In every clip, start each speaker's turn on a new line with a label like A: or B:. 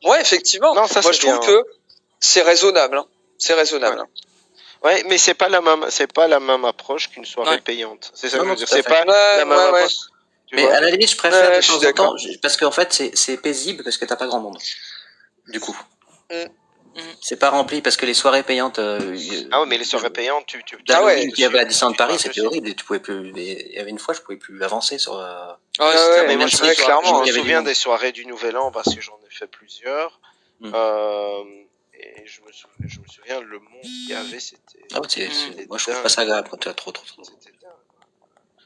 A: ouais, effectivement.
B: Non, ça,
A: moi,
B: c'est
A: je trouve
B: bien.
A: que c'est raisonnable. Hein. C'est raisonnable.
B: Ouais, mais c'est pas la même approche qu'une soirée payante. C'est ça que je veux dire. C'est pas la même approche.
C: Mais à la limite, je préfère de temps en temps, parce qu'en fait, c'est paisible parce que t'as pas grand monde. Du coup. C'est pas rempli parce que les soirées payantes.
B: Ah ouais, mais les soirées payantes, tu.
C: Il y avait à Disneyland Paris, c'était horrible. Tu pouvais plus. Il y avait une fois, je pouvais plus avancer sur.
B: Mais moi, clairement, je me souviens des soirées du Nouvel An parce que j'en ai fait plusieurs. Et je me souviens le monde qu'il y avait, c'était.
C: Ah ouais, moi je trouve pas ça agréable quand tu as trop.
B: C'était dingue.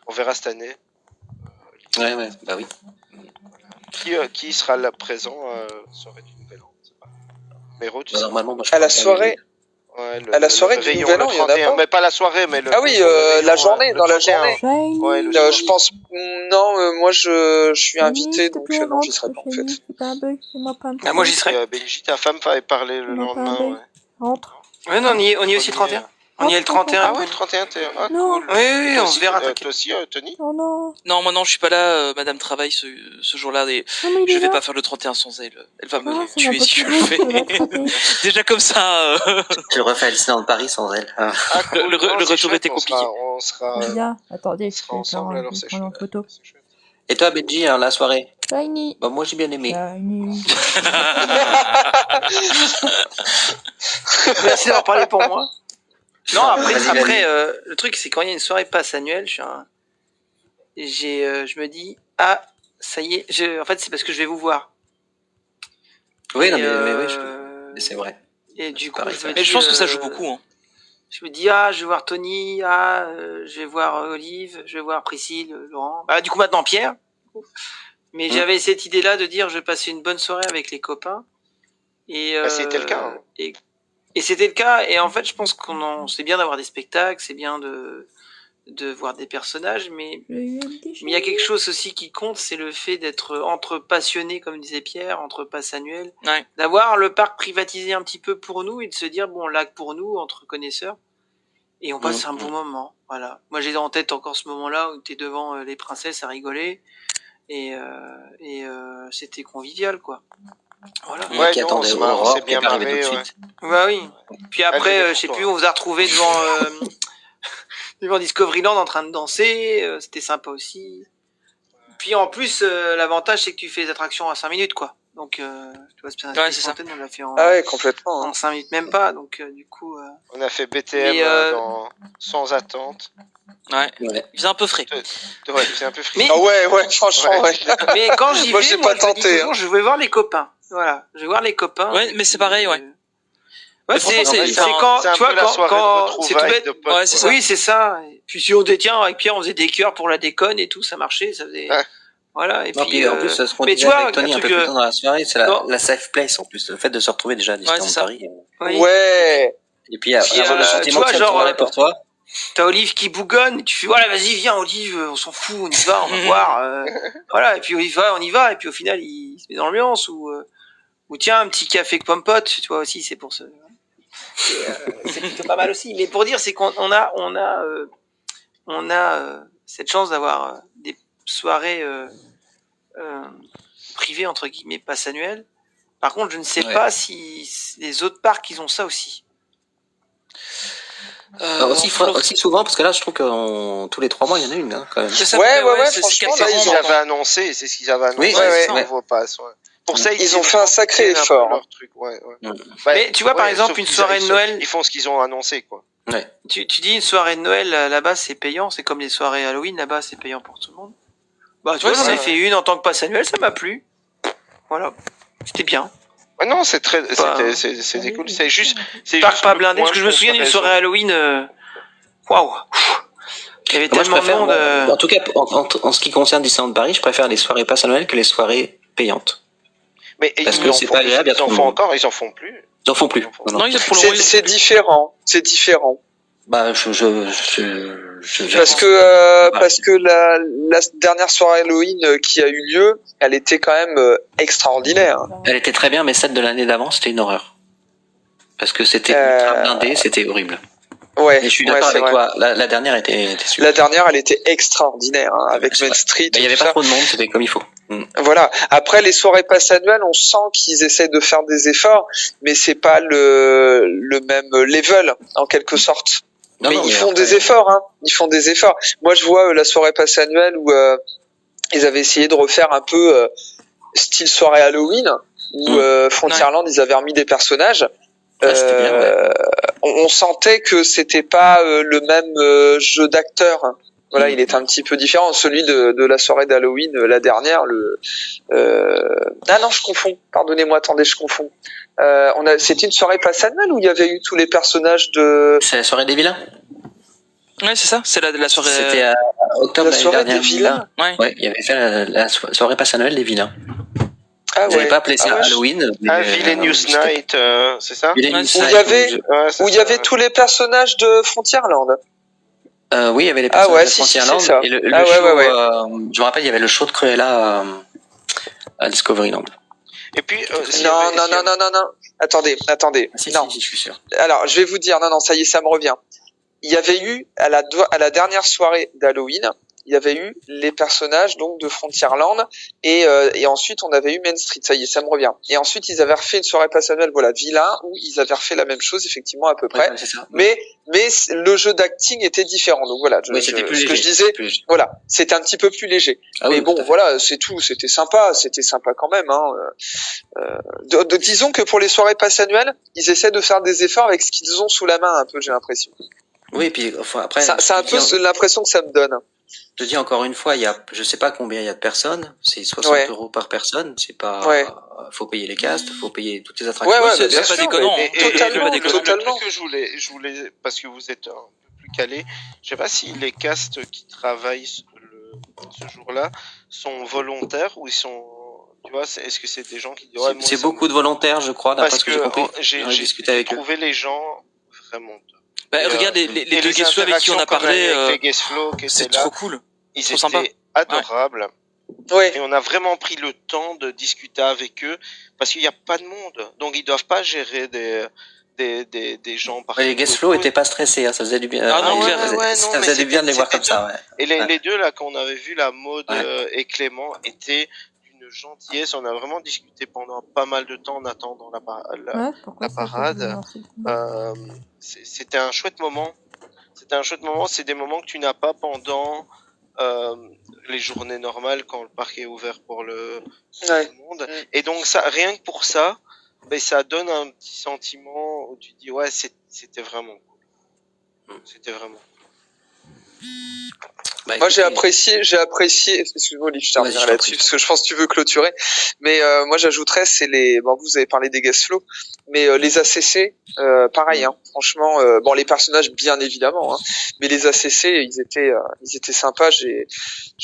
B: On verra cette année.
C: Ouais, bah oui.
B: Qui sera là présent à la soirée du Nouvel An? Méro, tu sais.
C: Normalement, moi,
A: à la soirée.
B: Ouais,
A: à la soirée du Nouvel An, il y en a pas.
B: Mais pas la soirée, mais le.
A: Ah oui, la journée, dans la journée.
B: Ouais,
A: je pense. Non, moi je suis invité, donc non, j'y serai pas en fait.
D: Moi j'y serai.
B: Benji, ta femme avait parlé le lendemain. Ouais.
E: Rentre.
D: Ouais, non, on y est aussi le 31. On y est le 31.
B: Ah ouais, le 31, ah, cool.
D: Oui, on se verra.
B: Toi aussi, Tony?
E: Oh non.
F: Non, moi non, je suis pas là. Madame travaille ce jour-là. Et je vais pas faire le 31 sans elle. Elle va me tuer si je le fais. Déjà comme ça.
C: Tu le refais à Disneyland Paris sans elle.
B: Ah, cool.
F: Le retour était compliqué.
B: On sera.
E: Attendez,
B: je vais ensemble alors, c'est
E: prendre en photo.
C: Et toi, Benji, la soirée?
E: Shiny.
C: Bah, moi j'ai bien aimé.
E: Shiny.
D: Merci d'avoir parlé pour moi. Non, après, le truc, c'est quand il y a une soirée passe annuelle, je me dis, ah, ça y est, en fait, c'est parce que je vais vous voir.
C: Oui, non, mais c'est vrai.
D: Et du coup,
F: je pense que ça joue beaucoup, hein.
D: Je me dis, je vais voir Tony, je vais voir Olive, je vais voir Priscille, Laurent. Du coup, maintenant Pierre. Mais j'avais cette idée-là de dire, je vais passer une bonne soirée avec les copains. Et,
B: c'était le cas. Hein.
D: Et c'était le cas, et en fait, je pense c'est bien d'avoir des spectacles, c'est bien de voir des personnages, mais il y a quelque chose aussi qui compte, c'est le fait d'être entre passionnés, comme disait Pierre, entre passes annuelles, d'avoir le parc privatisé un petit peu pour nous, et de se dire, bon, là, pour nous, entre connaisseurs, et on passe un bon moment, voilà. Moi, j'ai en tête encore ce moment-là où t'es devant les princesses à rigoler, et c'était convivial, quoi. Voilà.
C: Ouais, qui attendait Aurore,
B: c'est bien marré,
C: tout de suite.
D: Bah oui. Puis après, je sais plus, on vous a retrouvé devant Discoveryland en train de danser, c'était sympa aussi. Puis en plus, l'avantage c'est que tu fais des attractions à 5 minutes, quoi. Donc, tu vois, c'est ça. On l'a fait
A: complètement.
D: En 5 minutes même pas, donc du coup.
B: On a fait BTM sans attente.
F: Ouais. Il faisait un peu frais.
B: Ouais, c'est un peu frais.
A: Ouais, franchement, ouais.
D: Mais quand j'y vais,
A: moi, j'ai pas tenté.
D: Je vais voir les copains. Voilà, je vais voir les copains.
F: Ouais, mais c'est pareil, ouais.
D: Ouais, c'est quand, tu vois, quand c'est tout bête.
F: Ouais, c'est ça.
D: Oui, c'est ça. Et puis si on détient avec Pierre, on faisait des chœurs pour la déconne et tout, ça marchait, ça faisait. Voilà, et puis
C: en plus, ça se continue avec Tony un peu plus tard dans la soirée, c'est la safe place en plus, le fait de se retrouver déjà à Disneyland Paris.
A: Ouais.
C: Et puis avoir le sentiment que ça tournerait pour toi.
D: T'as Olive qui bougonne, et tu fais voilà, vas-y, viens Olive, on s'en fout, on y va, on va voir. Voilà, et puis on y va, et puis au final il se met dans l'ambiance ou tiens, un petit café avec pomme-pote, tu vois aussi, c'est pour ça. C'est plutôt pas mal aussi. Mais pour dire, c'est qu'on a cette chance d'avoir des soirées privées, entre guillemets, passes annuelles. Par contre, je ne sais pas si les autres parcs, ils ont ça aussi.
C: Aussi souvent, parce que là, je trouve que tous les 3 mois, il y en a une, hein, quand même.
A: Ouais,
B: c'est ce qu'ils avaient annoncé,
C: Oui,
B: on voit pas, pour ça,
A: ils ont fait un sacré effort.
B: Leur truc,
D: mais tu vois, par exemple, une soirée de Noël.
B: Ils font ce qu'ils ont annoncé, quoi.
C: Ouais.
D: Tu dis une soirée de Noël, là-bas, c'est payant. C'est comme les soirées Halloween, là-bas, c'est payant pour tout le monde. Bah, tu vois, j'en ai fait une en tant que passe annuel, ça m'a plu. Voilà. C'était bien.
B: Ouais, non, c'est cool. C'est juste.
D: Parc pas blindé. Parce que je me souviens d'une soirée Halloween, waouh! Il y avait tellement de monde.
C: En tout cas, en ce qui concerne Disneyland Paris, je préfère les soirées passes annuelles que les soirées payantes.
B: Mais
C: parce que c'est pas agréable,
B: ils en font encore, ils en font plus.
C: Ils en font plus.
F: Non,
A: c'est différent. C'est différent.
C: Bah,
A: parce que la dernière soirée Halloween qui a eu lieu, elle était quand même extraordinaire.
C: Elle était très bien, mais celle de l'année d'avant, c'était une horreur. Parce que c'était ultra blindé, c'était horrible.
A: Ouais.
C: Et je suis d'accord avec toi. La dernière était super.
A: La dernière, elle était extraordinaire, hein, avec Main Street.
C: Il y avait pas trop de monde, c'était comme il faut.
A: Voilà. Après, les soirées pass annuelles, on sent qu'ils essaient de faire des efforts, mais c'est pas le même level, en quelque sorte. Mais ils font des efforts, hein. Ils font des efforts. Moi, je vois la soirée pass annuelle où ils avaient essayé de refaire un peu style soirée Halloween, où Frontierland, ils avaient remis des personnages. On sentait que c'était pas le même jeu d'acteur. Voilà, il est un petit peu différent. Celui de la soirée d'Halloween, la dernière, Ah non, je confonds. Pardonnez-moi, attendez, je confonds. C'était une soirée pass annuelle où il y avait eu tous les personnages de...
C: C'est la soirée des vilains.
F: Ouais, c'est ça. C'est la soirée...
C: C'était à octobre
A: la soirée des vilains.
C: Ouais, il y avait fait la soirée pass annuelle des vilains.
A: Ah
C: Ils n'avaient pas appelé ça Halloween.
B: Villainous Night, c'est ça?
A: Où il y avait tous les personnages de Frontierland.
C: Oui, il y avait les personnages de Frontierland.
A: Si,
C: et le show, je me rappelle, il y avait le show de Cruella à Discoveryland.
B: Et puis,
A: non. Attendez.
C: Si,
A: non.
C: Si, je suis sûr.
A: Alors, je vais vous dire, non, ça y est, ça me revient. Il y avait eu, à la dernière soirée d'Halloween, il y avait eu les personnages donc de Frontierland et ensuite on avait eu Main Street, ça y est, ça me revient. Et ensuite ils avaient refait une soirée pass annuelle, voilà, Villain, où ils avaient refait la même chose effectivement à peu près.
C: Ouais, c'est ça.
A: Mais le jeu d'acting était différent. Donc voilà,
C: c'était plus léger,
A: ce que je disais, voilà, c'était un petit peu plus léger. Mais bon, voilà, c'est tout, c'était sympa quand même. Disons que pour les soirées pass annuelles, ils essaient de faire des efforts avec ce qu'ils ont sous la main un peu, j'ai l'impression.
C: Oui, puis après.
A: C'est un peu l'impression que ça me donne.
C: Je te dis encore une fois, je sais pas combien il y a de personnes, c'est 60 € par personne, c'est pas, faut payer les castes, faut payer toutes les attractions.
F: C'est pas déconnant.
A: Totalement.
B: Que je voulais, parce que vous êtes un peu plus calé, je sais pas si les castes qui travaillent ce jour-là sont volontaires ou ils sont, tu vois, est-ce que c'est des gens qui disent,
C: c'est beaucoup de volontaires, je crois, d'après ce que j'ai compris.
B: J'ai discuté avec eux. J'ai trouvé les gens vraiment
F: regarde les deux guest flow avec qui on a parlé, c'est trop cool.
B: Ils étaient adorables.
A: Ouais.
B: Et on a vraiment pris le temps de discuter avec eux parce qu'il n'y a pas de monde. Donc ils doivent pas gérer des gens par
C: les guest flow étaient pas stressés, hein, ça faisait du bien. Ça faisait du bien de les voir comme ça, ouais.
B: Et les deux là qu'on avait vu, la Maud et Clément, étaient d'une gentillesse. On a vraiment discuté pendant pas mal de temps en attendant la parade. C'était un chouette moment. C'est des moments que tu n'as pas pendant les journées normales quand le parc est ouvert pour le monde. Et donc ça, rien que pour ça, ça donne un petit sentiment où tu dis c'était vraiment cool. C'était vraiment cool.
A: Moi j'ai apprécié, excuse-moi Olivier, je termine là-dessus parce que je pense que tu veux clôturer, mais moi j'ajouterais c'est vous avez parlé des guest flow, mais les ACC pareil, hein, franchement les personnages bien évidemment, hein, mais les ACC ils étaient sympas, j'ai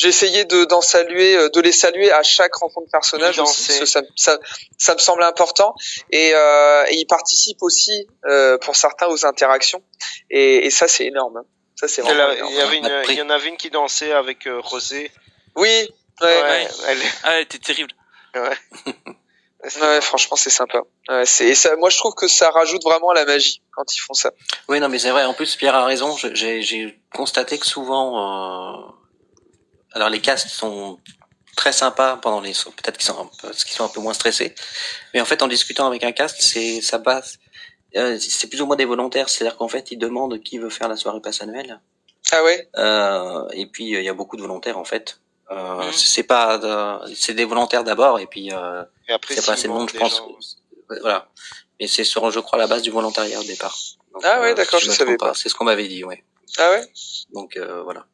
A: essayé de les saluer à chaque rencontre personnage aussi, parce que ça me semble important et ils participent aussi pour certains aux interactions et ça c'est énorme. Ça, c'est vraiment
B: il y en avait une qui dansait avec Rosé.
A: Oui,
B: elle
F: était terrible.
A: Franchement, c'est sympa. Ça, moi, je trouve que ça rajoute vraiment à la magie quand ils font ça.
C: Oui, non, mais c'est vrai. En plus, Pierre a raison. J'ai constaté que souvent, alors les castes sont très sympas pendant peut-être qu'ils sont un peu moins stressés. Mais en fait, en discutant avec un cast, ça passe. C'est plus ou moins des volontaires, c'est-à-dire qu'en fait ils demandent qui veut faire la soirée pass annuelle.
A: Ah ouais.
C: Et puis il y a beaucoup de volontaires en fait. C'est des volontaires d'abord et puis
B: après,
C: c'est pas assez de monde, je pense. Voilà. Mais c'est sur, je crois, la base du volontariat au départ. Donc,
A: d'accord, je savais pas.
C: C'est ce qu'on m'avait dit, ouais.
A: Ah ouais.
C: Donc voilà.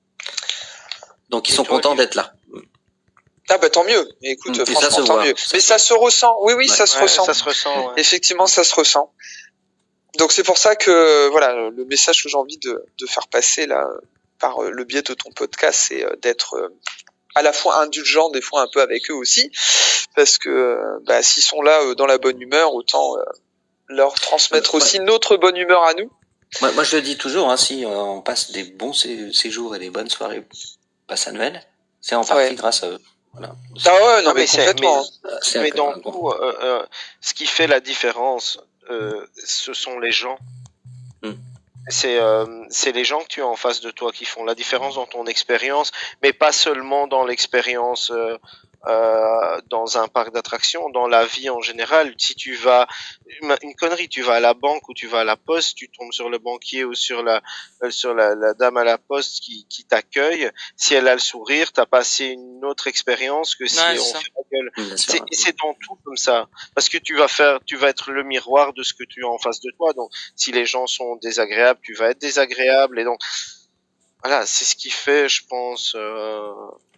C: Donc ils sont contents d'être là.
A: Ah tant mieux. Écoute, franchement, tant mieux. Mais ça se ressent. Oui, ça se ressent.
B: Ça se ressent. Ouais.
A: Effectivement, ça se ressent. Donc c'est pour ça que le message que j'ai envie de faire passer là par le biais de ton podcast, c'est d'être à la fois indulgent des fois un peu avec eux aussi, parce que s'ils sont là dans la bonne humeur, autant leur transmettre aussi notre bonne humeur à nous.
C: Moi je le dis toujours, hein, si on passe des bons séjours et des bonnes soirées pass annuelles, c'est en partie grâce à eux. Voilà.
A: Ah ouais, non mais complètement.
B: Mais dans le coup, ce qui fait la différence, ce sont les gens. C'est les gens que tu as en face de toi qui font la différence dans ton expérience, mais pas seulement dans l'expérience dans un parc d'attractions, dans la vie en général. Si tu vas, une connerie, tu vas à la banque ou tu vas à la poste, tu tombes sur le banquier ou sur la dame à la poste qui t'accueille. Si elle a le sourire, t'as passé une autre expérience que si on fait la gueule. C'est dans tout comme ça. Parce que tu vas être le miroir de ce que tu as en face de toi. Donc, si les gens sont désagréables, tu vas être désagréable. Et donc, voilà, c'est ce qui fait, je pense,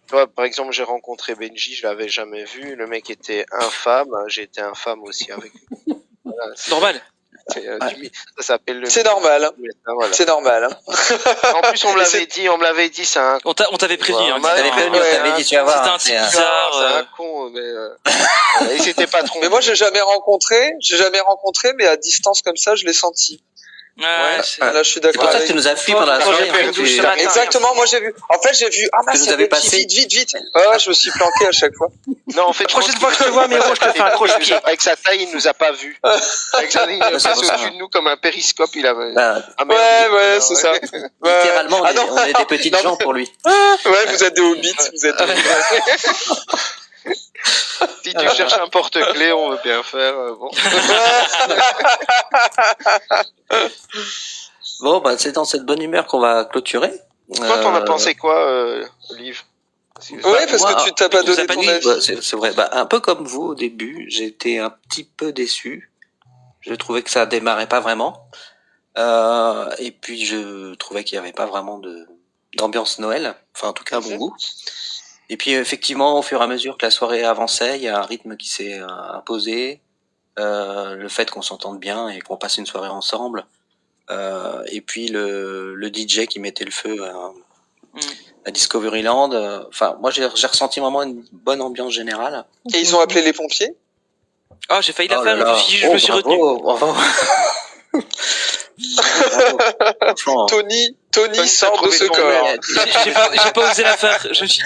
B: toi, par exemple, j'ai rencontré Benji, je l'avais jamais vu. Le mec était infâme. J'ai été infâme aussi avec lui. Voilà,
F: normal.
B: Ça s'appelle le.
A: C'est normal. Voilà. C'est normal.
B: En plus, on me l'avait dit, c'est un.
F: On t'avait prévenu.
C: On t'avait prévenu, on t'avait dit, tu vas voir.
F: C'était un type bizarre.
B: C'est un con, mais il s'était pas trompé.
A: Mais moi, j'ai jamais rencontré, mais à distance comme ça, je l'ai senti.
F: Là,
A: je suis d'accord.
C: C'est pour ça que tu nous as fui pendant la soirée.
A: Exactement, moi j'ai vu. En fait, j'ai vu. Ah,
C: que vous avez passé.
A: Vite. Ouais, je me suis planqué à chaque fois.
B: Non, en fait,
F: la prochaine fois que je te vois, Miro, je te fais un croche-pied.
B: Avec sa taille, il nous a pas vus. Avec sa taille, il est passé au-dessus de nous comme un périscope, il avait.
A: Ouais, c'est ça.
C: Littéralement, on est des petites gens pour lui.
A: Ouais, vous êtes des hobbits,
B: Si tu cherches un porte-clés, on veut bien faire. Bon.
C: Bon, bah, c'est dans cette bonne humeur qu'on va clôturer.
B: Toi, t'en as pensé quoi, Olive?
A: Oui, parce que tu t'as pas donné ton avis.
C: Bah, c'est vrai. Bah, un peu comme vous au début, j'étais un petit peu déçu. Je trouvais que ça démarrait pas vraiment. Et puis je trouvais qu'il y avait pas vraiment d'ambiance Noël. Enfin, en tout cas, à mon goût. Et puis effectivement, au fur et à mesure que la soirée avançait, il y a un rythme qui s'est imposé. Le fait qu'on s'entende bien et qu'on passe une soirée ensemble. Et puis le DJ qui mettait le feu à Discoveryland. Enfin, moi j'ai ressenti vraiment une bonne ambiance générale.
A: Et ils ont appelé les pompiers?
F: Ah, j'ai failli la faire, je me suis retenu.
C: Bravo.
A: Tony sort de ce corps.
F: J'ai pas osé la faire. Je me suis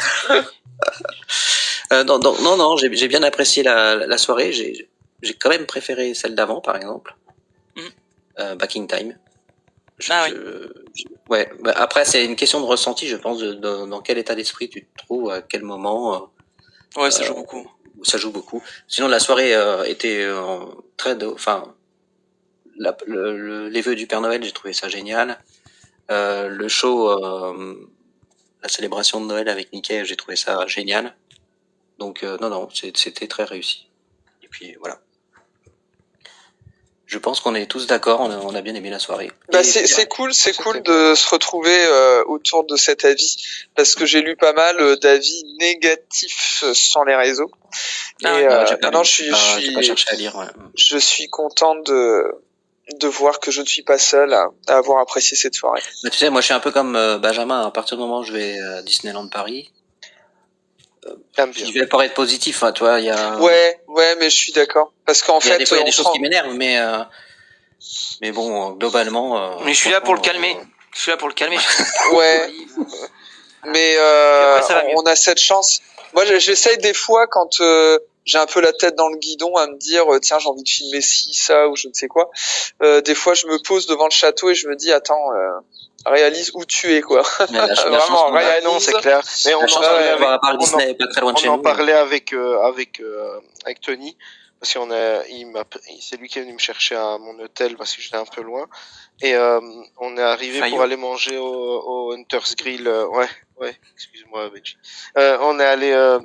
C: non, j'ai bien apprécié la soirée. J'ai quand même préféré celle d'avant, par exemple. Back in Time. Ouais. Bah, après, c'est une question de ressenti, je pense, dans quel état d'esprit tu te trouves, à quel moment.
F: Ouais, ça joue beaucoup.
C: Ça joue beaucoup. Sinon, la soirée était les vœux du Père Noël, j'ai trouvé ça génial. Le show, la célébration de Noël avec Mickey, j'ai trouvé ça génial. Donc non, c'était très réussi. Et puis voilà. Je pense qu'on est tous d'accord, on a bien aimé la soirée.
A: Bah c'est cool de se retrouver autour de cet avis, parce que j'ai lu pas mal d'avis négatifs sur les réseaux.
C: J'ai pas cherché à lire. Ouais.
A: Je suis content de voir que je ne suis pas seul à avoir apprécié cette soirée.
C: Mais tu sais, moi je suis un peu comme Benjamin, à partir du moment où je vais à Disneyland Paris, je vais pas être positif, hein, tu vois, il y a...
A: Ouais, mais je suis d'accord. Parce qu'en fait,
C: des fois, il y a des choses qui m'énervent, mais bon, globalement...
F: mais je suis là pour le calmer.
A: Ouais. Mais on a cette chance. Moi, j'essaye des fois quand j'ai un peu la tête dans le guidon à me dire tiens, j'ai envie de filmer ci, ça ou je ne sais quoi. Des fois, je me pose devant le château et je me dis attends, réalise où tu es quoi.
B: Vraiment, non, c'est clair. Mais on en parlait avec Tony parce qu'on c'est lui qui est venu me chercher à mon hôtel parce que j'étais un peu loin et on est arrivé pour aller manger au Hunter's Grill. Ouais, excuse-moi, Benji. On est allé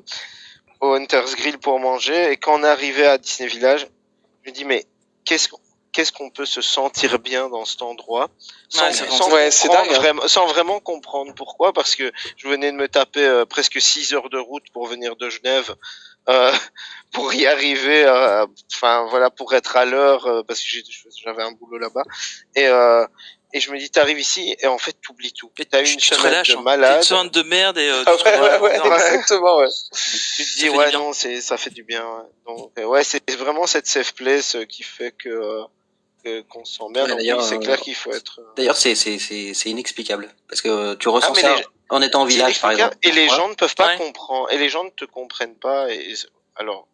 B: au Hunter's Grill pour manger et quand on est arrivé à Disney Village, je me dis mais qu'est-ce qu'on peut se sentir bien dans cet endroit sans vraiment comprendre pourquoi, parce que je venais de me taper presque 6 heures de route pour venir de Genève pour y arriver, pour être à l'heure parce que j'avais un boulot là-bas et je me dis t'arrives ici et en fait t'oublies tout. T'as eu une semaine de malade,
F: une semaine de merde et
A: exactement, ouais.
B: Tu te dis ouais non, ça fait du bien. Donc ouais, c'est vraiment cette safe place qui fait qu'on se sent bien. Donc c'est clair qu'il faut être.
C: D'ailleurs, c'est inexplicable parce que tu ressens ça en étant au village, par exemple.
B: Et les gens ne peuvent pas comprendre, et les gens ne te comprennent pas. Et alors,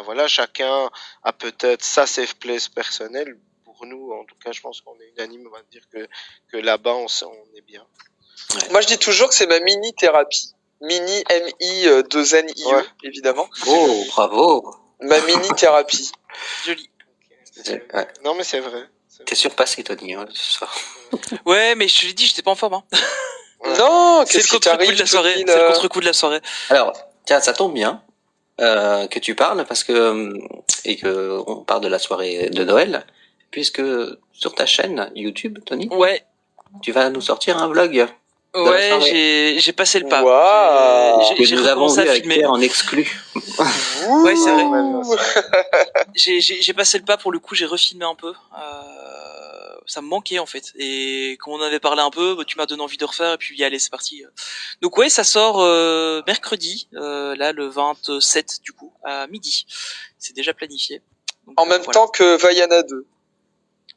B: voilà, chacun a peut-être sa safe place personnelle. Pour nous, en tout cas, je pense qu'on est unanime, on va dire que là-bas, on est bien.
A: Ouais. Moi, je dis toujours que c'est ma mini thérapie. Mini MI2NIE, évidemment.
C: Oh, bravo.
A: Ma mini-thérapie.
F: Joli.
B: Ouais. Non, mais c'est vrai.
C: T'es surpassé, Tony, ce soir.
F: Ouais, mais je te l'ai dit, j'étais pas en forme. Hein.
A: Non,
F: c'est le contre-coup de la soirée. C'est le contre-coup de la soirée.
C: Alors, tiens, ça tombe bien que tu parles parce que et que on parle de la soirée de Noël, puisque sur ta chaîne YouTube, Tony,
F: ouais,
C: tu vas nous sortir un vlog.
F: Ouais, j'ai passé le pas.
A: Wow.
F: J'ai recommencé à filmer
C: en exclu.
F: Ouais, c'est vrai. J'ai passé le pas pour le coup, j'ai refilmé un peu. Ça me manquait en fait. Et comme on en avait parlé un peu, tu m'as donné envie de refaire et puis allez, c'est parti. Donc ouais, ça sort mercredi, là le 27 du coup, à midi. C'est déjà planifié. Donc,
A: en même temps que Vaiana 2.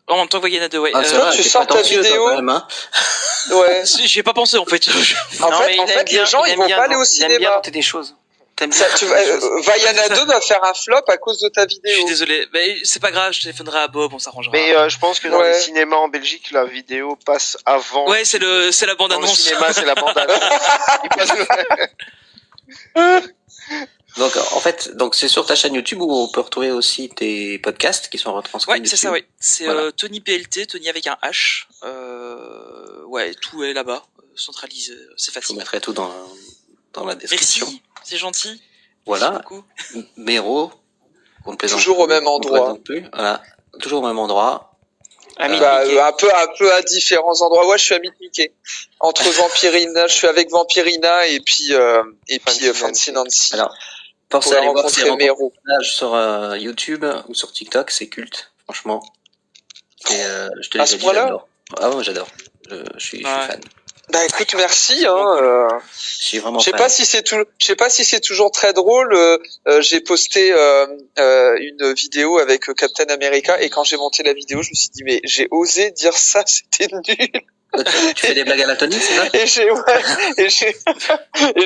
F: En même temps que Vaiana 2, ouais.
A: Toi, tu sors ta vidéo.
C: Quand même, hein.
A: Ouais.
F: J'y ai pas pensé en fait.
A: En fait, les gens ils vont pas aller au cinéma.
D: Il aime bien tenter des choses.
A: Vaiana 2 va faire un flop à cause de ta vidéo.
F: Je suis désolé, mais c'est pas grave, je téléphonerai à Bob, on s'arrangera.
B: Mais je pense que dans les cinémas en Belgique, la vidéo passe avant.
F: Ouais, c'est la bande annonce.
B: Dans le cinéma, c'est la bande annonce.
C: Donc en fait, c'est sur ta chaîne YouTube où on peut retrouver aussi tes podcasts qui sont retranscrits.
F: Ouais, c'est ça, ouais. C'est Tony PLT, Tony avec un H. Ouais, tout est là-bas, centralisé, c'est facile.
C: Je vous mettrai tout dans la description.
F: Merci, c'est gentil.
C: Voilà. Méro,
A: toujours au même endroit.
C: Voilà, toujours au même endroit.
A: Un peu à différents endroits. Ouais, je suis à Mickey. Entre Vampirina, je suis avec Vampirina et puis Fancy Nancy.
C: Alors, pensez à aller voir ces reportages sur YouTube ou sur TikTok, c'est culte, franchement. Et je te l'ai dit, j'adore. Ah ouais, j'adore. Je suis fan.
A: Bah écoute, merci. Je sais pas si c'est toujours très drôle. J'ai posté une vidéo avec Captain America et quand j'ai monté la vidéo, je me suis dit mais j'ai osé dire ça, c'était nul.
C: Tu fais des blagues à la Tony, c'est ça?
A: Et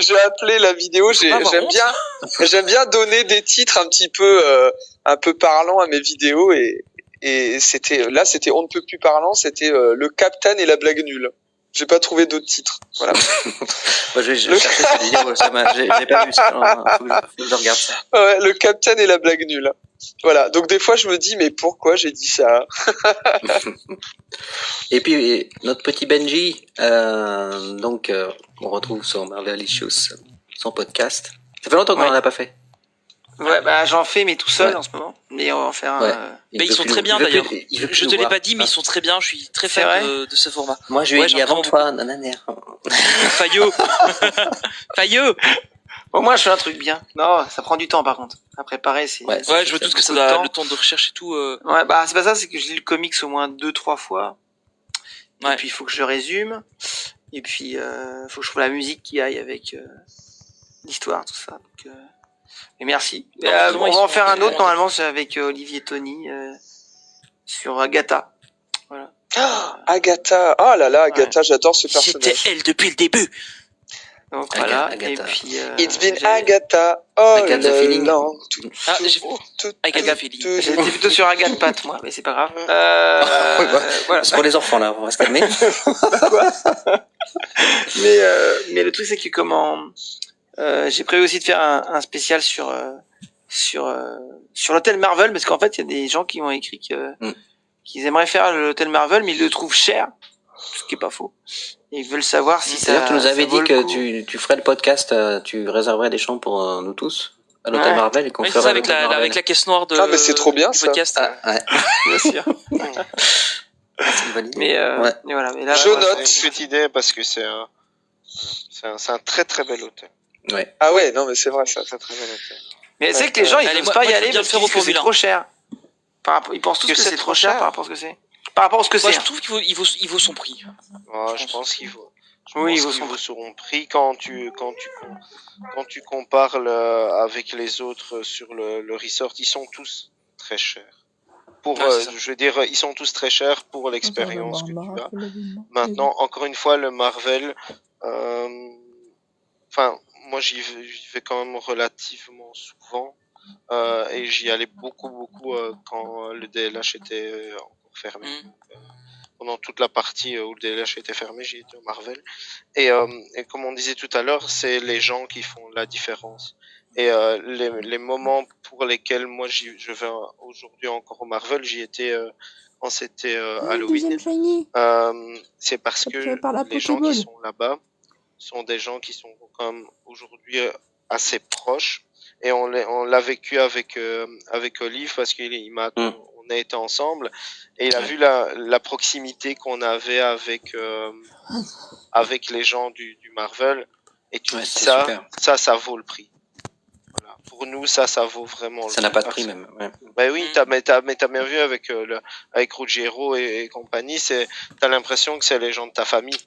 A: j'ai appelé la vidéo. J'aime bien donner des titres un peu parlants à mes vidéos et c'était on ne peut plus parlant. C'était le Captain et la blague nulle. J'ai pas trouvé d'autres titres. Voilà.
C: Moi, je cherchais cette vidéo, j'ai pas vu ça. Faut que je regarde ça.
A: Ouais, le Captain et la blague nulle. Voilà. Donc des fois, je me dis, mais pourquoi j'ai dit ça?
C: Et puis notre petit Benji, on retrouve sur Marvelicious, son podcast. Ça fait longtemps qu'on en a pas fait.
D: Ouais, j'en fais, mais tout seul en ce moment. Mais on va en faire un.
F: Mais ils sont très bien d'ailleurs. Je te l'ai pas dit, mais ils sont très bien. Je suis très fan de ce format.
C: Moi, je lui ai dit avant toi, nanana.
F: Fayot. Fayot.
D: Au moins, je fais un truc bien. Non, ça prend du temps par contre. À préparer, c'est.
F: Ouais, je veux tout ce que ça a le temps de recherche et tout.
D: Ouais, c'est pas ça, c'est que je lis le comics au moins 2-3 fois. Ouais. Et puis, il faut que je le résume. Et puis, faut que je trouve la musique qui aille avec l'histoire, tout ça. Donc, et merci. On va en faire un autre, normalement, c'est avec Olivier Tony, sur Agatha. Voilà.
A: Agatha. Oh là là, Agatha, j'adodore ce personnage.
F: C'était elle depuis le début.
D: Donc voilà,
C: Agatha.
D: et puis...
A: It's been Agatha all
C: Agatha Feeling.
A: along.
F: Agatha Feeling.
D: J'étais plutôt sur Agathe Pat, moi, mais c'est pas grave.
C: Voilà. C'est pour les enfants, là, on va se calmer.
D: Mais le truc, c'est que j'ai prévu aussi de faire un spécial sur l'hôtel Marvel, parce qu'en fait, il y a des gens qui m'ont écrit qu'ils aimeraient faire l'hôtel Marvel, mais ils le trouvent cher, ce qui est pas faux. Et ils veulent savoir si ça.
C: D'ailleurs, tu nous avais dit que tu ferais le podcast, tu réserverais des chambres pour nous tous à l'hôtel Marvel et qu'on ferait
F: ça avec la caisse noire de.
A: Ah, mais c'est trop bien, ça.
F: Podcast.
C: Ouais.
D: Bien sûr.
C: C'est une bonne idée.
D: Mais voilà. Mais là,
A: je note.
B: C'est une petite idée parce que c'est un très très bel hôtel.
C: Ouais.
A: Ah ouais, non, mais c'est vrai, ça.
B: C'est un très bel hôtel.
D: Mais c'est que les gens, ils peuvent pas y aller parce qu'ils pensent que c'est trop cher. Ils pensent tous que c'est trop cher par rapport à ce que c'est. Par rapport à ce que c'est.
F: Je trouve qu'il vaut son prix.
B: Je pense qu'il vaut.
D: Oui,
B: il vaut son prix quand tu compares avec les autres sur le resort, ils sont tous très chers. Je veux dire, ils sont tous très chers pour l'expérience que tu as. Maintenant, encore une fois, le Marvel, moi j'y vais quand même relativement souvent et j'y allais beaucoup quand le DLH était encore fermé. pendant toute la partie où le DLH était fermé, j'y étais au Marvel. Et comme on disait tout à l'heure, c'est les gens qui font la différence. Et les moments pour lesquels moi je vais aujourd'hui encore au Marvel, j'y étais quand c'était Halloween. C'est parce que les gens qui sont là-bas sont des gens qui sont comme aujourd'hui assez proches. Et on l'a vécu avec Olive parce qu'il m'a on a été ensemble et il a vu la proximité qu'on avait avec les gens du Marvel et tu dis ça vaut le prix. Voilà. Pour nous ça vaut vraiment le prix.
C: Ça n'a pas de prix même. Ouais.
B: Ben oui, t'as bien vu avec avec Ruggiero et compagnie, t'as l'impression que c'est les gens de ta famille.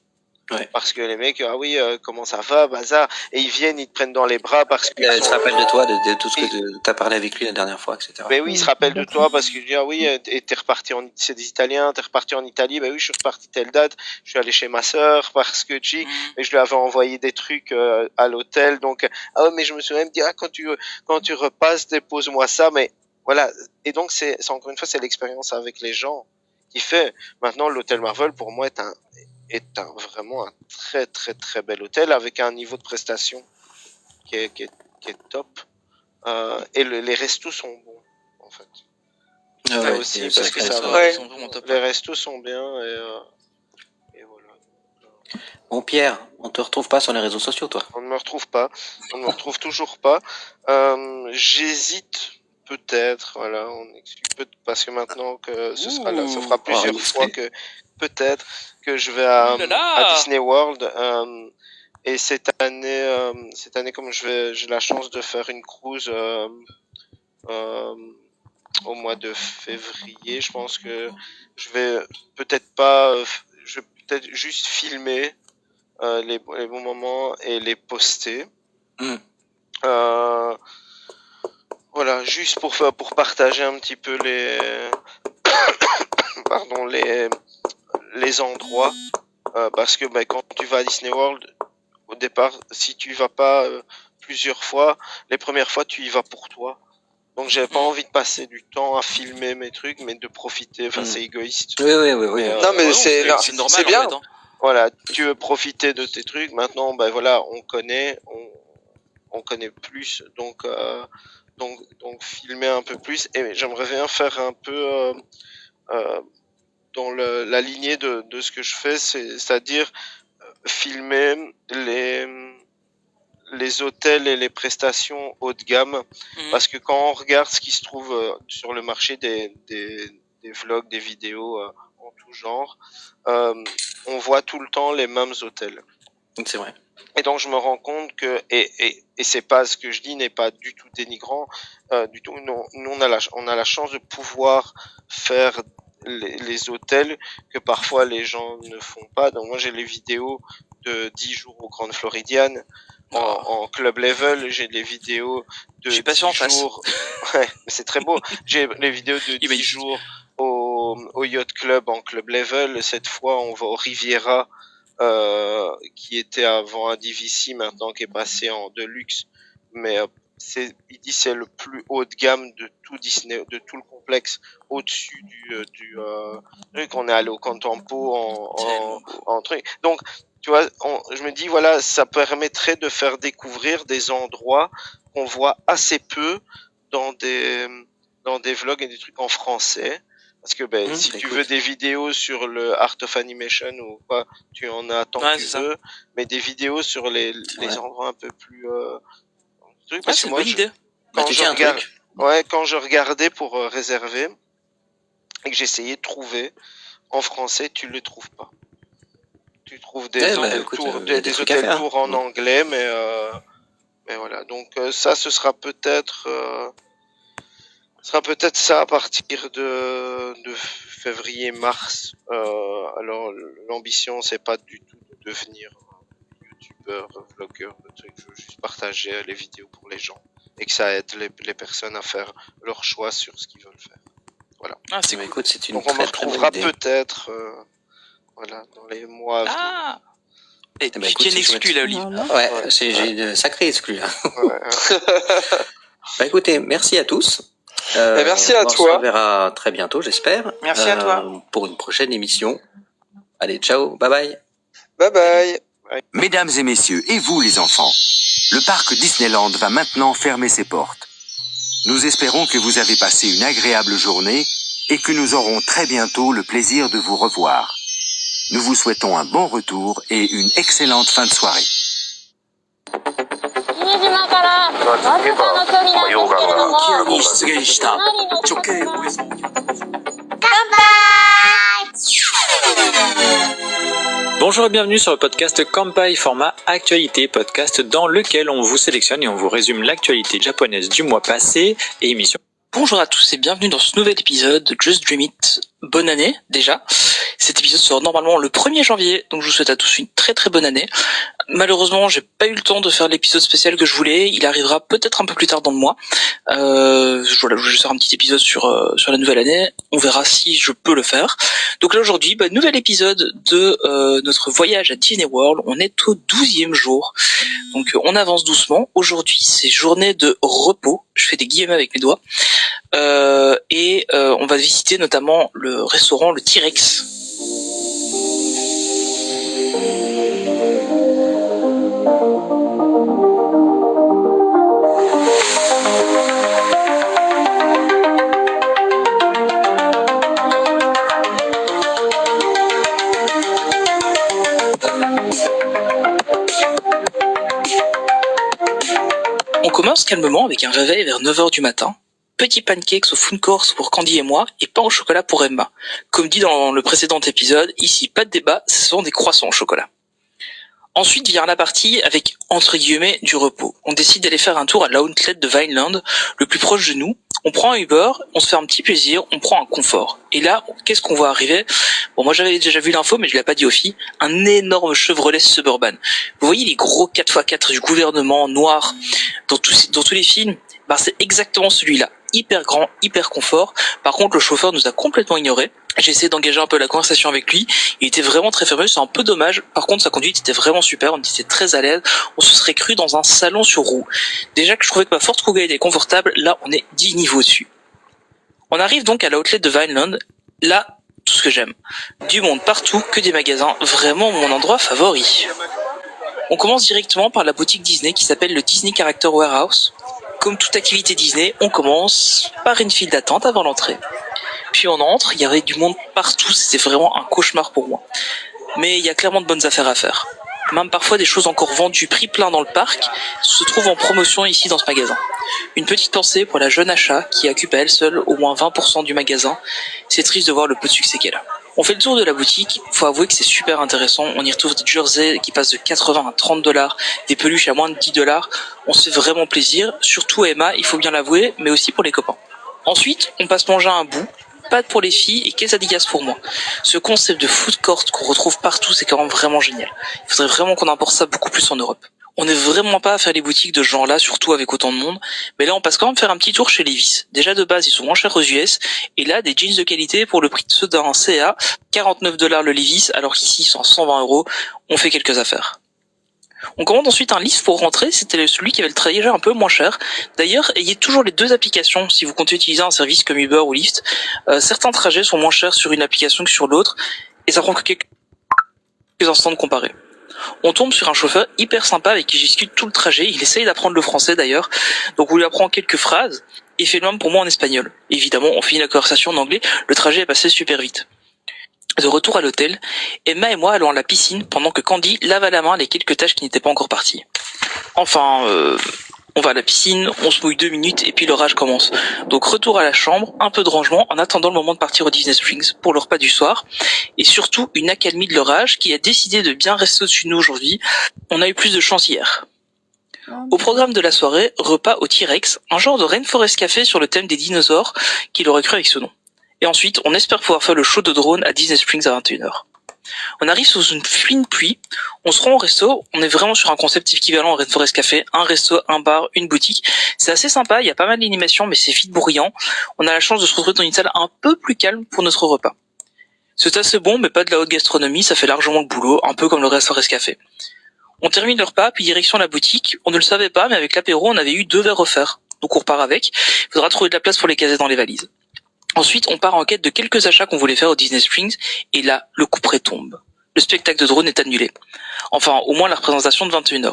C: Ouais.
B: Parce que les mecs, ah oui, comment ça va, bazar, et ils viennent, ils te prennent dans les bras parce que.
C: Il se rappelle de toi, de tout ce que t'as parlé avec lui la dernière fois, etc.
B: Ben oui, il se rappelle de toi parce qu'il dit, ah oui, et t'es reparti c'est des Italiens, t'es reparti en Italie, ben oui, je suis reparti telle date, je suis allé chez ma sœur parce que et je lui avais envoyé des trucs à l'hôtel, donc, ah mais je me souviens, il me dit, ah, quand tu repasses, dépose-moi ça, mais voilà. Et donc, c'est encore une fois, c'est l'expérience avec les gens qui fait. Maintenant, l'hôtel Marvel, pour moi, est vraiment un très très très bel hôtel avec un niveau de prestation qui est top et les restos sont bons en fait.
C: Ouais,
B: aussi parce que ça va.
A: Ouais.
F: Ils sont vraiment top.
B: Les restos sont bien et voilà.
C: Bon Pierre, on te retrouve pas sur les réseaux sociaux toi?
B: On ne me retrouve pas, on ne me retrouve toujours pas. J'hésite peut-être, voilà, on exclut parce que maintenant que ce sera là, ça fera plusieurs fois que peut-être que je vais à Disney World et cette année comme j'ai la chance de faire une cruise au mois de février, je pense que je vais peut-être pas, je vais peut-être juste filmer les bons moments et les poster. Voilà, juste pour partager un petit peu les endroits parce que quand tu vas à Disney World au départ, si tu y vas pas plusieurs fois, les premières fois tu y vas pour toi. Donc j'avais pas envie de passer du temps à filmer mes trucs, mais de profiter. Enfin, c'est égoïste.
C: Oui.
A: Non, mais c'est
F: normal.
A: C'est bien.
F: En fait, hein.
B: Voilà, tu veux profiter de tes trucs. Maintenant, ben voilà, on connaît plus, donc filmer un peu plus. Et j'aimerais bien faire un peu dans la lignée de ce que je fais, c'est-à-dire filmer les hôtels et les prestations haut de gamme, parce que quand on regarde ce qui se trouve sur le marché des vlogs, des vidéos en tout genre, on voit tout le temps les mêmes hôtels.
C: C'est vrai.
B: Et donc je me rends compte que et c'est pas ce que je dis n'est pas du tout dénigrant du tout. Nous on a la chance de pouvoir faire les hôtels que parfois les gens ne font pas. Donc moi j'ai les vidéos de 10 jours au Grand Floridian en club level, j'ai les vidéos de 10 jours. Ouais, mais c'est très beau. J'ai les vidéos de 10 jours au Yacht Club en club level. Cette fois on va au Riviera qui était avant un DVC, maintenant qui est passé en Deluxe, mais il dit c'est le plus haut de gamme de tout Disney, de tout le complexe, au-dessus du truc. On est allé au Contempo en truc. Donc tu vois, je me dis voilà, ça permettrait de faire découvrir des endroits qu'on voit assez peu dans des vlogs et des trucs en français. Parce que si tu veux des vidéos sur le Art of Animation ou quoi, tu en as tant que tu veux, mais des vidéos sur les endroits un peu plus
F: parce que moi,
B: quand je regardais pour réserver et que j'essayais de trouver en français, tu le trouves pas. Tu trouves des hôtels tours en anglais, mais voilà. Donc ça, ce sera peut-être ça à partir de février-mars. Alors l'ambition c'est pas du tout de devenir youtubeur, vlogueur, je veux juste partager les vidéos pour les gens et que ça aide les personnes à faire leur choix sur ce qu'ils veulent faire. Voilà.
C: C'est cool. Écoute, c'est une
B: donc on me retrouvera peut-être voilà dans les mois à venir.
F: Et tu tiens exclu là, Olive.
C: Ouais, j'ai une sacrée exclue là. Bah écoutez, merci à tous.
A: Merci à toi.
C: On se reverra très bientôt, j'espère.
D: Merci à toi.
C: Pour une prochaine émission. Allez, ciao, bye bye.
A: Bye bye.
E: Mesdames et messieurs, et vous les enfants, le parc Disneyland va maintenant fermer ses portes. Nous espérons que vous avez passé une agréable journée et que nous aurons très bientôt le plaisir de vous revoir. Nous vous souhaitons un bon retour et une excellente fin de soirée.
G: Bonjour et bienvenue sur le podcast Kanpai format actualité, podcast dans lequel on vous sélectionne et on vous résume l'actualité japonaise du mois passé et émission.
F: Bonjour à tous et bienvenue dans ce nouvel épisode de Just Dream It. Bonne année déjà. Cet épisode sort normalement le 1er janvier, donc je vous souhaite à tous une très très bonne année. Malheureusement, j'ai pas eu le temps de faire l'épisode spécial que je voulais. Il arrivera peut-être un peu plus tard dans le mois. Voilà, je vais faire un petit épisode sur la nouvelle année. On verra si je peux le faire. Donc là aujourd'hui, nouvel épisode de notre voyage à Disney World. On est au 12e jour. Donc on avance doucement. Aujourd'hui, c'est journée de repos. Je fais des guillemets avec mes doigts. Et on va visiter notamment le restaurant le T-Rex. On commence calmement avec un réveil vers 9h du matin. Petit pancakes au fun course pour Candy et moi, et pain au chocolat pour Emma. Comme dit dans le précédent épisode, ici pas de débat, ce sont des croissants au chocolat. Ensuite vient la partie avec, entre guillemets, du repos. On décide d'aller faire un tour à l'outlet de Vineland, le plus proche de nous. On prend un Uber, on se fait un petit plaisir, on prend un confort. Et là, qu'est-ce qu'on voit arriver? Bon, moi j'avais déjà vu l'info, mais je l'ai pas dit aux filles. Un énorme Chevrolet Suburban. Vous voyez les gros 4x4 du gouvernement noir dans tous les films? C'est exactement celui-là. Hyper grand, hyper confort. Par contre, le chauffeur nous a complètement ignorés. J'ai essayé d'engager un peu la conversation avec lui. Il était vraiment très fermé, c'est un peu dommage. Par contre, sa conduite était vraiment super. On était très à l'aise. On se serait cru dans un salon sur roue. Déjà que je trouvais que ma Ford Kuga était confortable, là, on est 10 niveaux dessus. On arrive donc à l'outlet de Vineland. Là, tout ce que j'aime. Du monde partout, que des magasins. Vraiment mon endroit favori. On commence directement par la boutique Disney qui s'appelle le Disney Character Warehouse. Comme toute activité Disney, on commence par une file d'attente avant l'entrée. Puis on entre, il y avait du monde partout, c'était vraiment un cauchemar pour moi. Mais il y a clairement de bonnes affaires à faire. Même parfois des choses encore vendues prix plein dans le parc se trouvent en promotion ici dans ce magasin. Une petite pensée pour la jeune achat qui occupe à elle seule au moins 20% du magasin. C'est triste de voir le peu de succès qu'elle a. On fait le tour de la boutique, faut avouer que c'est super intéressant, on y retrouve des jerseys qui passent de 80 à 30 $, des peluches à moins de 10 $, on se fait vraiment plaisir, surtout à Emma, il faut bien l'avouer, mais aussi pour les copains. Ensuite, on passe manger un bout, pâtes pour les filles et quesadillas pour moi. Ce concept de food court qu'on retrouve partout, c'est quand même vraiment génial. Il faudrait vraiment qu'on importe ça beaucoup plus en Europe. On n'est vraiment pas à faire les boutiques de ce genre-là, surtout avec autant de monde. Mais là, on passe quand même faire un petit tour chez Levi's. Déjà, de base, ils sont moins chers aux US. Et là, des jeans de qualité pour le prix de ceux d'un CA. 49 $ le Levi's, alors qu'ici, ils sont à 120 €. On fait quelques affaires. On commande ensuite un lift pour rentrer. C'était celui qui avait le trajet un peu moins cher. D'ailleurs, ayez toujours les deux applications si vous comptez utiliser un service comme Uber ou Lyft. Certains trajets sont moins chers sur une application que sur l'autre. Et ça prend que quelques instants de comparer. On tombe sur un chauffeur hyper sympa avec qui je discute tout le trajet. Il essaye d'apprendre le français d'ailleurs. Donc on lui apprend quelques phrases. Il fait le même pour moi en espagnol. Évidemment, on finit la conversation en anglais. Le trajet est passé super vite. De retour à l'hôtel, Emma et moi allons à la piscine pendant que Candy lave à la main les quelques tâches qui n'étaient pas encore parties. Enfin, on va à la piscine, on se mouille 2 minutes et puis l'orage commence. Donc retour à la chambre, un peu de rangement en attendant le moment de partir au Disney Springs pour le repas du soir. Et surtout une accalmie de l'orage qui a décidé de bien rester au-dessus de nous aujourd'hui. On a eu plus de chance hier. Au programme de la soirée, repas au T-Rex, un genre de Rainforest Café sur le thème des dinosaures, qui l'aurait cru avec ce nom. Et ensuite, on espère pouvoir faire le show de drone à Disney Springs à 21h. On arrive sous une fine pluie, on se rend au resto, on est vraiment sur un concept équivalent au Rainforest Café, un resto, un bar, une boutique. C'est assez sympa, il y a pas mal d'animation, mais c'est vite bruyant. On a la chance de se retrouver dans une salle un peu plus calme pour notre repas. C'est assez bon, mais pas de la haute gastronomie, ça fait largement le boulot, un peu comme le Rainforest Café. On termine le repas, puis direction la boutique. On ne le savait pas, mais avec l'apéro, on avait eu 2 verres offerts. Donc on repart avec. Il faudra trouver de la place pour les caser dans les valises. Ensuite, on part en quête de quelques achats qu'on voulait faire au Disney Springs, et là, le couperet tombe. le spectacle de drone est annulé. Enfin, au moins la représentation de 21h.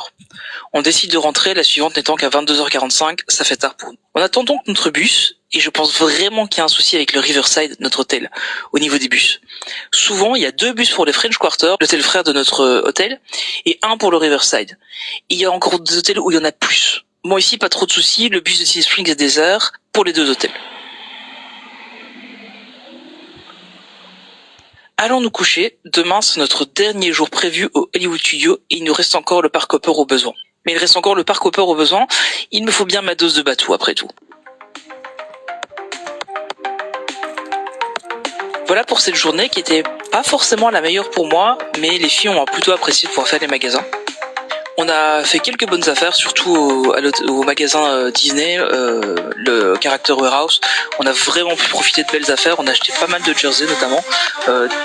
F: On décide de rentrer, la suivante n'étant qu'à 22h45, ça fait tard pour nous. On attend donc notre bus, et je pense vraiment qu'il y a un souci avec le Riverside, notre hôtel, au niveau des bus. Souvent, il y a 2 bus pour le French Quarter, l'hôtel frère de notre hôtel, et 1 pour le Riverside. Il y a encore des hôtels où il y en a plus. Bon, ici, pas trop de soucis, le bus de Sea Springs est désert pour les 2 hôtels. Allons nous coucher, demain c'est notre dernier jour prévu au Hollywood Studio et il nous reste encore le parc Hopper au besoin. Mais il reste encore le parc Hopper au besoin, il me faut bien ma dose de bateau après tout. Voilà pour cette journée qui était pas forcément la meilleure pour moi, mais les filles ont plutôt apprécié de pouvoir faire les magasins. On a fait quelques bonnes affaires, surtout au magasin Disney, le Character Warehouse. On a vraiment pu profiter de belles affaires. On a acheté pas mal de jerseys notamment,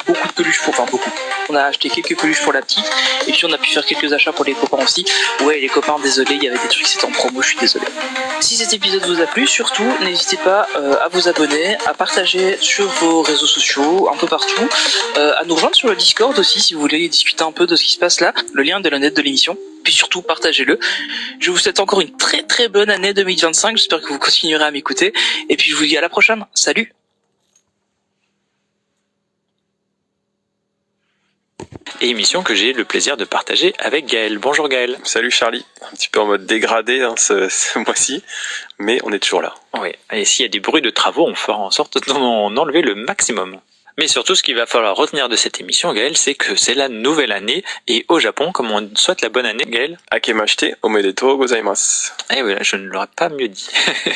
F: beaucoup de peluches beaucoup. On a acheté quelques peluches pour la petite, et puis on a pu faire quelques achats pour les copains aussi. Ouais, les copains, désolé, il y avait des trucs, c'était en promo, je suis désolé. Si cet épisode vous a plu, surtout, n'hésitez pas à vous abonner, à partager sur vos réseaux sociaux, un peu partout, à nous rejoindre sur le Discord aussi si vous voulez discuter un peu de ce qui se passe là. Le lien est dans la note de l'émission. Puis surtout, partagez-le. Je vous souhaite encore une très très bonne année 2025. J'espère que vous continuerez à m'écouter. Et puis je vous dis à la prochaine. Salut!
G: Et émission que j'ai le plaisir de partager avec Gaël. Bonjour Gaël.
H: Salut Charlie. Un petit peu en mode dégradé ce mois-ci, mais on est toujours là.
G: Oui, et s'il y a des bruits de travaux, on fera en sorte d'en enlever le maximum. Mais surtout, ce qu'il va falloir retenir de cette émission, Gaël, c'est que c'est la nouvelle année. Et au Japon, comme on souhaite la bonne année, Gaël.
H: Akemashite omedetou gozaimasu.
G: Et voilà, je ne l'aurais pas mieux dit.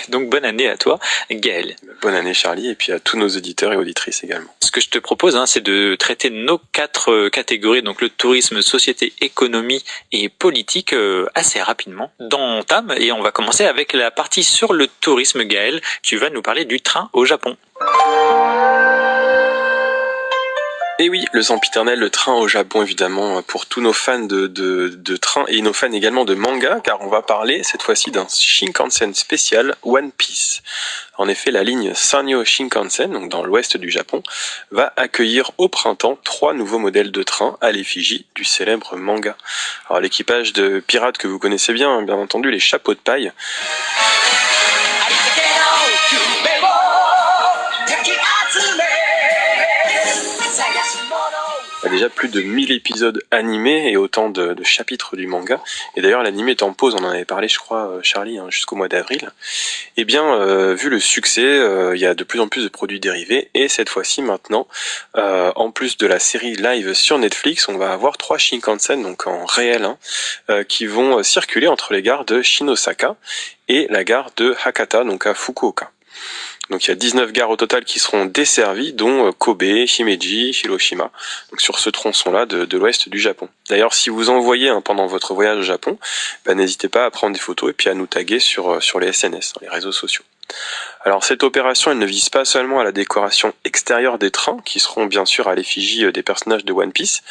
G: Donc bonne année à toi, Gaël.
H: Bonne année Charlie, et puis à tous nos auditeurs et auditrices également.
G: Ce que je te propose, c'est de traiter nos 4 catégories, donc le tourisme, société, économie et politique, assez rapidement dans Tam. Et on va commencer avec la partie sur le tourisme, Gaël. Tu vas nous parler du train au Japon.
H: Et oui, le sempiternel, le train au Japon, évidemment, pour tous nos fans de train et nos fans également de manga, car on va parler cette fois-ci d'un Shinkansen spécial One Piece. En effet, la ligne Sanyo Shinkansen, donc dans l'ouest du Japon, va accueillir au printemps 3 nouveaux modèles de train à l'effigie du célèbre manga. Alors l'équipage de pirates que vous connaissez bien, bien entendu, les chapeaux de paille. Il y a déjà plus de 1000 épisodes animés et autant de chapitres du manga. Et d'ailleurs, l'anime est en pause, on en avait parlé, je crois, Charlie, jusqu'au mois d'avril. Eh bien, vu le succès, il y a de plus en plus de produits dérivés. Et cette fois-ci, maintenant, en plus de la série live sur Netflix, on va avoir 3 Shinkansen, donc en réel, qui vont circuler entre les gares de Shinosaka et la gare de Hakata, donc à Fukuoka. Donc il y a 19 gares au total qui seront desservies, dont Kobe, Himeji, Hiroshima, donc sur ce tronçon-là de l'ouest du Japon. D'ailleurs, si vous en voyez pendant votre voyage au Japon, n'hésitez pas à prendre des photos et puis à nous taguer sur les SNS, les réseaux sociaux. Alors cette opération, elle ne vise pas seulement à la décoration extérieure des trains, qui seront bien sûr à l'effigie des personnages de One Piece,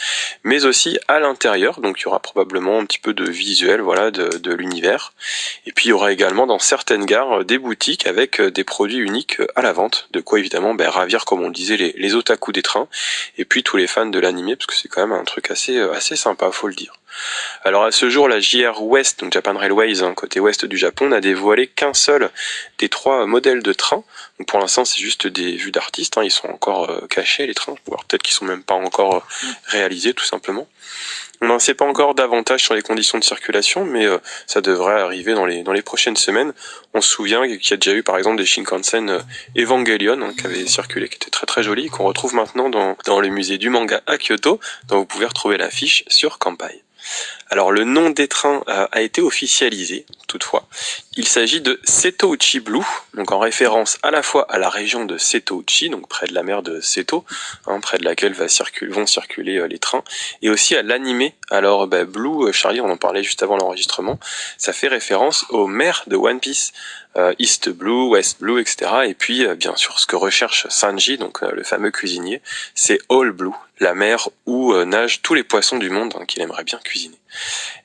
H: mais aussi à l'intérieur, donc il y aura probablement un petit peu de visuel, voilà, de l'univers. Et puis il y aura également dans certaines gares des boutiques avec des produits uniques à la vente, de quoi évidemment ravir, comme on le disait, les otaku des trains, et puis tous les fans de l'anime, parce que c'est quand même un truc assez sympa, faut le dire. Alors à ce jour, la JR West, donc Japan Railways, côté ouest du Japon, n'a dévoilé qu'un seul des 3 modèles de train. Donc pour l'instant, c'est juste des vues d'artistes, ils sont encore cachés les trains, voire peut-être qu'ils sont même pas encore réalisés tout simplement. On n'en sait pas encore davantage sur les conditions de circulation, mais ça devrait arriver dans les prochaines semaines. On se souvient qu'il y a déjà eu par exemple des Shinkansen Evangelion qui avaient circulé, qui étaient très très jolis, et qu'on retrouve maintenant dans le musée du manga à Kyoto, dont vous pouvez retrouver l'affiche sur Kanpai. Alors le nom des trains a été officialisé, toutefois. Il s'agit de Setouchi Blue, donc en référence à la fois à la région de Setouchi, donc près de la mer de Seto, près de laquelle vont circuler les trains, et aussi à l'animé. Alors Blue, Charlie, on en parlait juste avant l'enregistrement, ça fait référence aux mers de One Piece. East Blue, West Blue, etc. Et puis, bien sûr, ce que recherche Sanji, donc le fameux cuisinier, c'est All Blue, la mer où nagent tous les poissons du monde qu'il aimerait bien cuisiner.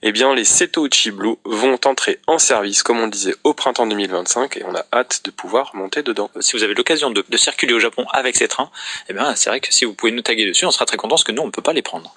H: Eh bien, les Setouchi Blue vont entrer en service, comme on le disait, au printemps 2025, et on a hâte de pouvoir monter dedans.
G: Si vous avez l'occasion de circuler au Japon avec ces trains, eh bien, c'est vrai que si vous pouvez nous taguer dessus, on sera très content, parce que nous, on ne peut pas les prendre.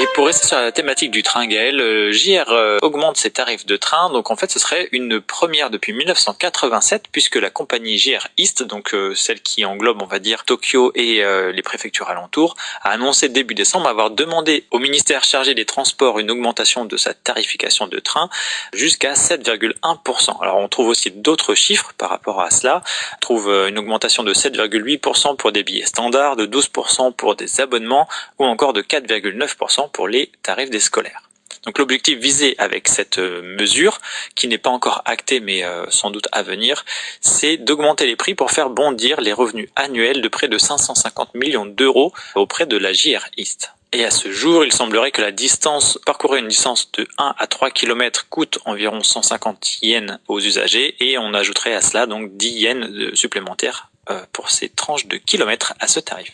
G: Et pour rester sur la thématique du train, Gaël, JR augmente ses tarifs de train. Donc en fait, ce serait une première depuis 1987, puisque la compagnie JR East, donc celle qui englobe, on va dire, Tokyo et les préfectures alentours, a annoncé début décembre avoir demandé au ministère chargé des Transports une augmentation de sa tarification de train jusqu'à 7,1%. Alors on trouve aussi d'autres chiffres par rapport à cela. On trouve une augmentation de 7,8% pour des billets standards, de 12% pour des abonnements ou encore de 4,9% pour les tarifs des scolaires. Donc l'objectif visé avec cette mesure, qui n'est pas encore actée mais sans doute à venir, c'est d'augmenter les prix pour faire bondir les revenus annuels de près de 550 millions d'euros auprès de la JR East. Et à ce jour, il semblerait que parcourir une distance de 1 à 3 km coûte environ 150 yens aux usagers, et on ajouterait à cela donc 10 yens supplémentaires pour ces tranches de kilomètres à ce tarif.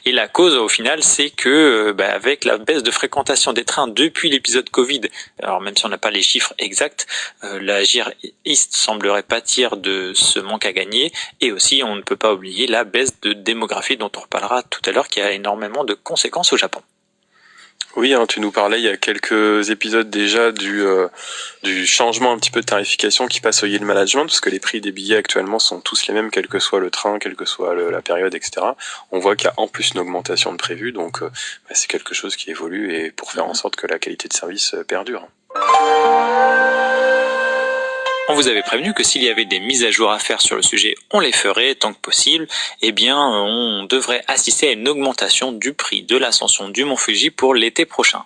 G: Et la cause au final, c'est que avec la baisse de fréquentation des trains depuis l'épisode Covid, alors même si on n'a pas les chiffres exacts, la JR East semblerait pâtir de ce manque à gagner, et aussi on ne peut pas oublier la baisse de démographie dont on reparlera tout à l'heure, qui a énormément de conséquences au Japon.
H: Oui, tu nous parlais il y a quelques épisodes déjà du changement un petit peu de tarification qui passe au yield management, parce que les prix des billets actuellement sont tous les mêmes, quel que soit le train, quelle que soit la période, etc. On voit qu'il y a en plus une augmentation de prévue, donc c'est quelque chose qui évolue, et pour faire en sorte que la qualité de service perdure.
G: On vous avait prévenu que s'il y avait des mises à jour à faire sur le sujet, on les ferait tant que possible. Eh bien, on devrait assister à une augmentation du prix de l'ascension du Mont Fuji pour l'été prochain.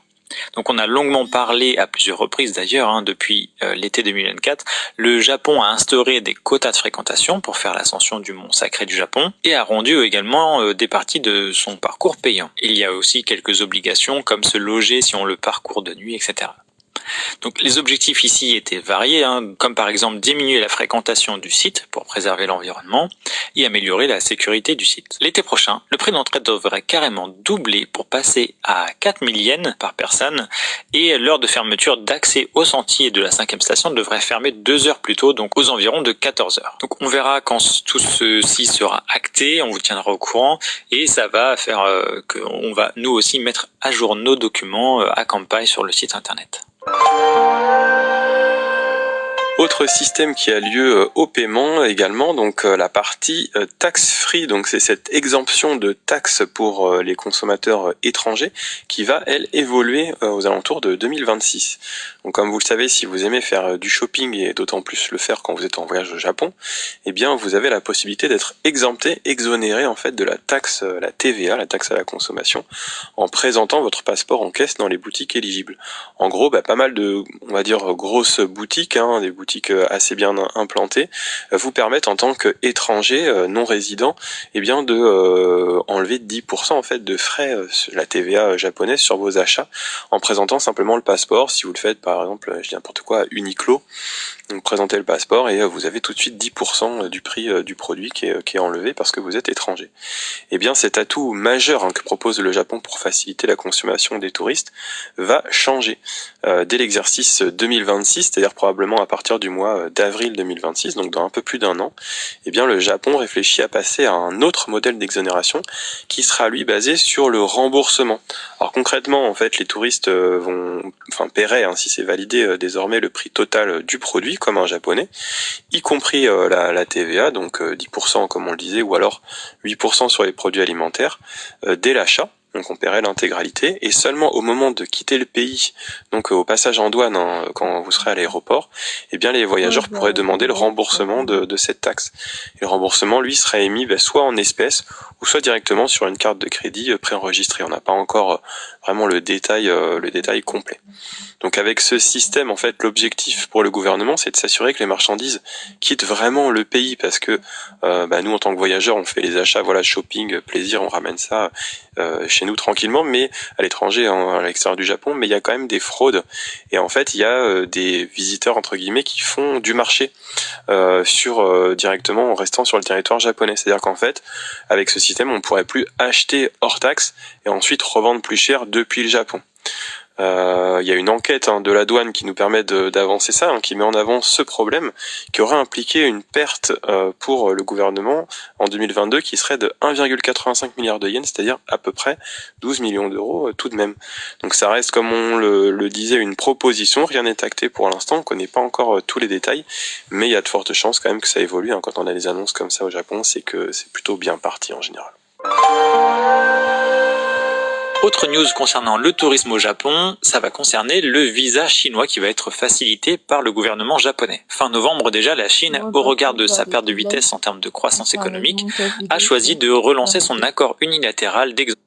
G: Donc on a longuement parlé à plusieurs reprises d'ailleurs, depuis l'été 2024, le Japon a instauré des quotas de fréquentation pour faire l'ascension du Mont Sacré du Japon, et a rendu également des parties de son parcours payant. Il y a aussi quelques obligations comme se loger si on le parcourt de nuit, etc. Donc les objectifs ici étaient variés, comme par exemple diminuer la fréquentation du site pour préserver l'environnement et améliorer la sécurité du site. L'été prochain, le prix d'entrée devrait carrément doubler pour passer à 4000 yens par personne, et l'heure de fermeture d'accès au sentier de la 5e station devrait fermer 2 heures plus tôt, donc aux environs de 14 heures. Donc on verra quand tout ceci sera acté, on vous tiendra au courant, et ça va faire qu'on va nous aussi mettre à jour nos documents à Kanpai sur le site internet.
H: Autre système qui a lieu au paiement également, donc la partie tax free, donc c'est cette exemption de taxes pour les consommateurs étrangers qui va, elle, évoluer aux alentours de 2026. Donc comme vous le savez, si vous aimez faire du shopping, et d'autant plus le faire quand vous êtes en voyage au Japon, eh bien vous avez la possibilité d'être exempté, exonéré en fait de la taxe, la TVA, la taxe à la consommation, en présentant votre passeport en caisse dans les boutiques éligibles. En gros, pas mal de, on va dire, grosses boutiques, des boutiques assez bien implantées, vous permettent en tant qu'étranger non résident, eh bien de enlever 10% en fait de frais, la TVA japonaise sur vos achats, en présentant simplement le passeport. Si vous le faites par exemple, je dis n'importe quoi, à Uniqlo, donc présentez le passeport et vous avez tout de suite 10% du prix du produit qui est enlevé parce que vous êtes étranger. Eh bien cet atout majeur que propose le Japon pour faciliter la consommation des touristes va changer dès l'exercice 2026, c'est-à-dire probablement à partir du mois d'avril 2026, donc dans un peu plus d'1 an. Eh bien le Japon réfléchit à passer à un autre modèle d'exonération qui sera lui basé sur le remboursement. Alors concrètement, en fait, les touristes paieraient, si c'est validé désormais, le prix total du produit comme un japonais, y compris la TVA, donc 10% comme on le disait, ou alors 8% sur les produits alimentaires dès l'achat. Donc on paierait l'intégralité, et seulement au moment de quitter le pays, donc au passage en douane, quand vous serez à l'aéroport, eh bien les voyageurs pourraient demander le remboursement de cette taxe. Et le remboursement, lui, serait émis soit en espèces, ou soit directement sur une carte de crédit préenregistrée. On n'a pas encore vraiment le détail complet. Donc avec ce système, en fait, l'objectif pour le gouvernement, c'est de s'assurer que les marchandises quittent vraiment le pays, parce que nous, en tant que voyageurs, on fait les achats, shopping, plaisir, on ramène ça chez nous tranquillement, mais à l'étranger, à l'extérieur du Japon, mais il y a quand même des fraudes. Et en fait, il y a des visiteurs, entre guillemets, qui font du marché directement en restant sur le territoire japonais. C'est-à-dire qu'en fait, avec ce système, on ne pourrait plus acheter hors taxe et ensuite revendre plus cher depuis le Japon. Il y a une enquête de la douane qui nous permet d'avancer ça, qui met en avant ce problème, qui aurait impliqué une perte pour le gouvernement en 2022 qui serait de 1,85 milliard de yens, c'est-à-dire à peu près 12 millions d'euros tout de même. Donc ça reste, comme on le disait, une proposition, rien n'est acté pour l'instant, on ne connaît pas encore tous les détails, mais il y a de fortes chances quand même que ça évolue. Quand on a des annonces comme ça au Japon, c'est que c'est plutôt bien parti en général.
G: Autre news concernant le tourisme au Japon, ça va concerner le visa chinois qui va être facilité par le gouvernement japonais. Fin novembre déjà, la Chine, au regard de sa perte de vitesse en termes de croissance économique, a choisi de relancer son accord unilatéral d'exemption